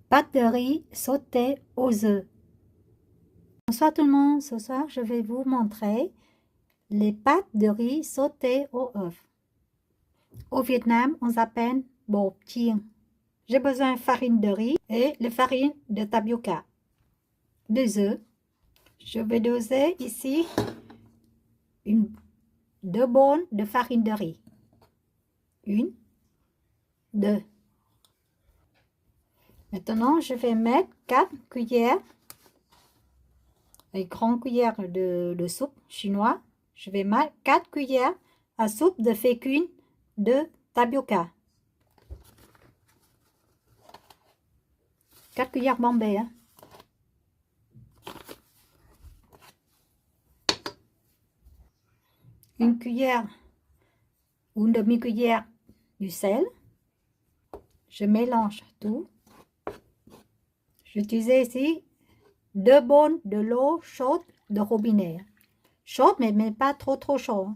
Pâte de riz sautée aux œufs. Bonsoir tout le monde, ce soir je vais vous montrer les pâtes de riz sautées aux œufs. Au Vietnam, on s'appelle bột chiên. J'ai besoin de farine de riz et de farine de tapioca. Des œufs. Je vais doser ici 2 bols de farine de riz. 1, 2. Maintenant, je vais mettre 4 cuillères, une grande cuillère de soupe chinois. Je vais mettre 4 cuillères à soupe de fécule de tapioca. 4 cuillères bombées. Hein. Une cuillère ou une demi-cuillère du sel. Je mélange tout. J'utilise ici 2 bols de l'eau chaude de robinet. Chaude, mais pas trop chaud.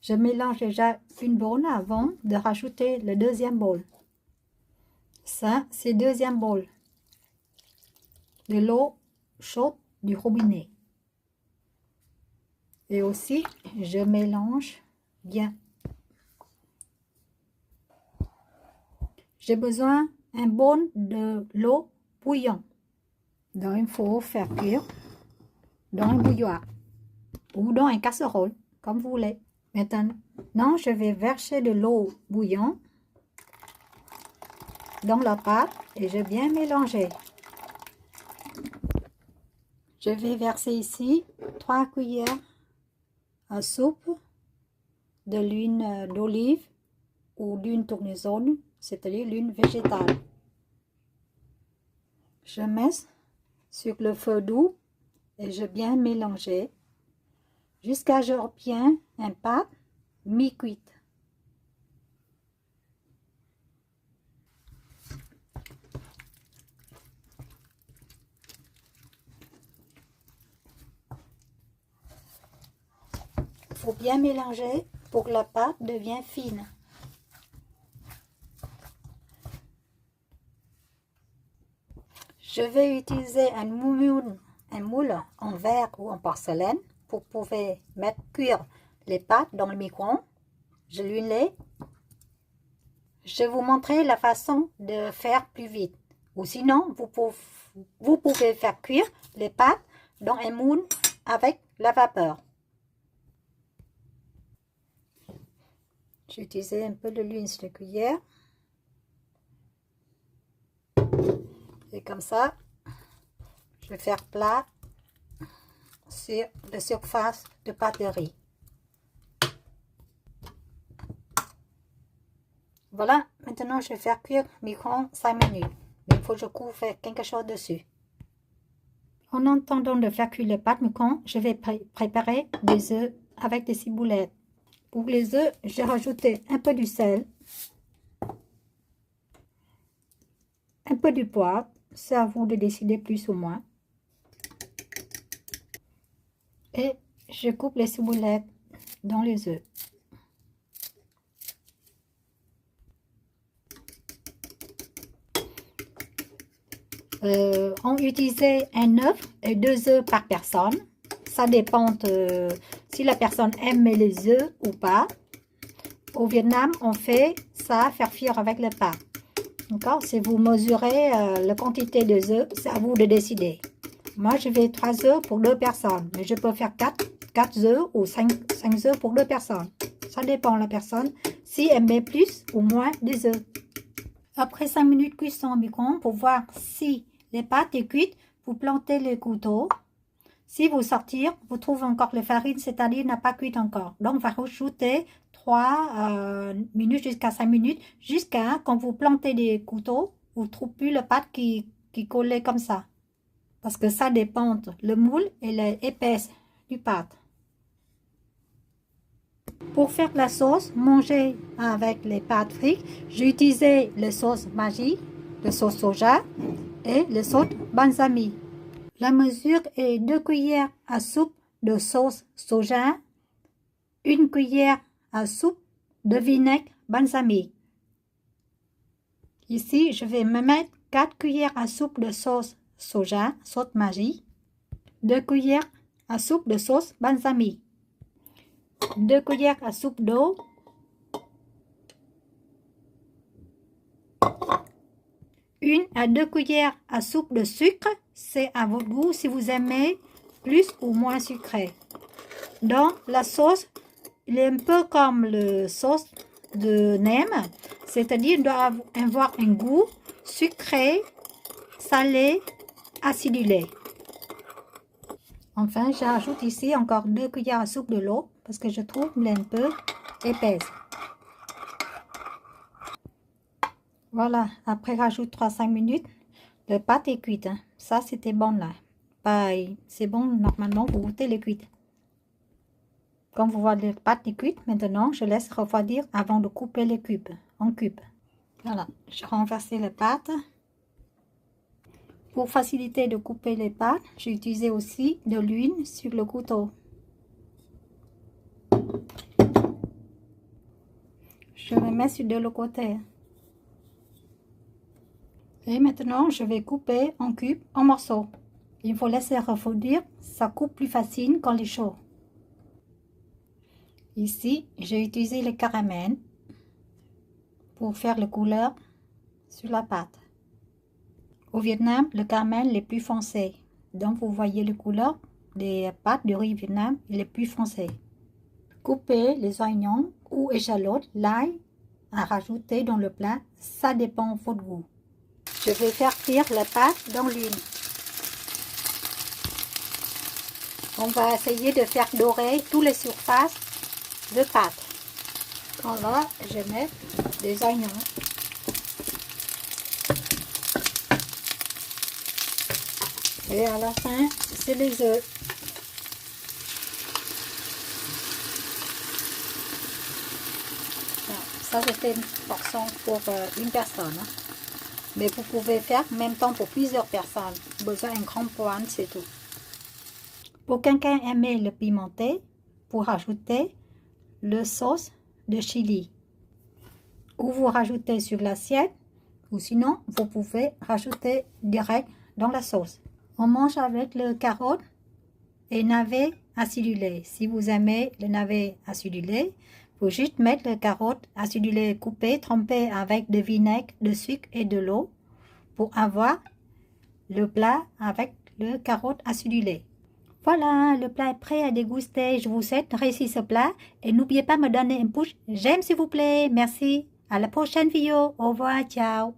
Je mélange déjà une bol avant de rajouter le deuxième bol. Ça, c'est le deuxième bol de l'eau chaude du robinet. Et aussi, je mélange bien. J'ai besoin d'un bol de l'eau bouillante. Donc, il faut faire cuire dans un bouilloire ou dans une casserole, comme vous voulez. Maintenant, je vais verser de l'eau bouillante dans la pâte et je vais bien mélanger. Je vais verser ici 3 cuillères à soupe de l'huile d'olive ou l'huile tournesol, c'est-à-dire l'huile végétale. Je mets sur le feu doux et je bien mélanger jusqu'à ce que j'obtienne une pâte mi-cuite. Il faut bien mélanger pour que la pâte devienne fine. Je vais utiliser un moule en verre ou en porcelaine pour pouvoir mettre cuire les pâtes dans le micro-ondes. Je l'huile. Je vais vous montrer la façon de faire plus vite. Ou sinon, vous pouvez faire cuire les pâtes dans un moule avec la vapeur. J'ai utilisé un peu de l'huile sur la cuillère. Et comme ça, je vais faire plat sur la surface de pâte de riz. Voilà, maintenant je vais faire cuire micro-ondes 5 minutes. Il faut que je couvre quelque chose dessus. En attendant de faire cuire les pâtes micro-ondes, je vais préparer des œufs avec des ciboulettes. Pour les œufs, j'ai rajouté un peu du sel, un peu du poivre, c'est à vous de décider plus ou moins. Et je coupe les ciboulettes dans les œufs. On utilise un œuf et 2 œufs par personne. Ça dépend si la personne aime les œufs ou pas. Au Vietnam, on fait ça, faire cuire avec le pain. D'accord? Si vous mesurez la quantité des œufs, c'est à vous de décider. Moi, je fais 3 œufs pour 2 personnes. Mais je peux faire 4 œufs ou 5 œufs pour 2 personnes. Ça dépend de la personne. Si elle met plus ou moins des œufs. Après 5 minutes cuisson au micro-ondes, pour voir si les pâtes sont cuites, vous plantez le couteau. Si vous sortir, vous trouvez encore la farine, c'est-à-dire n'a pas cuite encore. Donc, on va rajouter 3 minutes jusqu'à 5 minutes, jusqu'à quand vous plantez les couteaux, vous ne trouvez plus la pâte qui collait comme ça. Parce que ça dépend le moule et l'épaisse du pâte. Pour faire la sauce, manger avec les pâtes frites, j'ai utilisé la sauce Maggi, la sauce soja et la sauce balsamique. La mesure est 2 cuillères à soupe de sauce soja, 1 cuillère à soupe de vinaigre balsamique. Ici, je vais me mettre 4 cuillères à soupe de sauce soja, sauce Maggi, 2 cuillères à soupe de sauce balsamique, 2 cuillères à soupe d'eau, 1 à 2 cuillères à soupe de sucre, c'est à votre goût si vous aimez plus ou moins sucré. Donc la sauce, il est un peu comme la sauce de nem, c'est-à-dire il doit avoir un goût sucré, salé, acidulé. Enfin, j'ajoute ici encore 2 cuillères à soupe de l'eau parce que je trouve qu'elle est un peu épaisse. Voilà, après rajoute 3-5 minutes, la pâte est cuite. Hein. Ça, c'était bon là. Pareil, c'est bon, normalement, vous goûtez les cuites. Comme vous voyez, la pâte est cuite. Maintenant, je laisse refroidir avant de couper les cubes, en cubes. Voilà, je renverse la pâte. Pour faciliter de couper les pâtes, j'ai utilisé aussi de l'huile sur le couteau. Je le mets sur de l'autre côté. Et maintenant, je vais couper en cubes, en morceaux. Il faut laisser refroidir, ça coupe plus facile quand il est chaud. Ici, j'ai utilisé le caramel pour faire la couleur sur la pâte. Au Vietnam, le caramel est plus foncé. Donc, vous voyez la couleur des pâtes de riz Vietnam, il est plus foncé. Coupez les oignons ou échalotes, l'ail à rajouter dans le plat, ça dépend de votre goût. Je vais faire cuire la pâte dans l'huile. On va essayer de faire dorer toutes les surfaces de pâte. Alors là, je mets des oignons. Et à la fin, c'est les œufs. Ça, c'était une portion pour une personne. Hein. Mais vous pouvez faire en même temps pour plusieurs personnes. Besoin d'une grande poêle, c'est tout. Pour quelqu'un aimer le pimenté, pour rajouter le sauce de chili. Ou vous rajoutez sur l'assiette, ou sinon, vous pouvez rajouter direct dans la sauce. On mange avec le carotte et navet acidulé. Si vous aimez le navet acidulé, vous juste mettre le carotte acidulé coupé, trempé avec de vinaigre, de sucre et de l'eau pour avoir le plat avec le carotte acidulé. Voilà, le plat est prêt à déguster. Je vous souhaite de réussir ce plat et n'oubliez pas de me donner un pouce j'aime s'il vous plaît. Merci. À la prochaine vidéo. Au revoir. Ciao.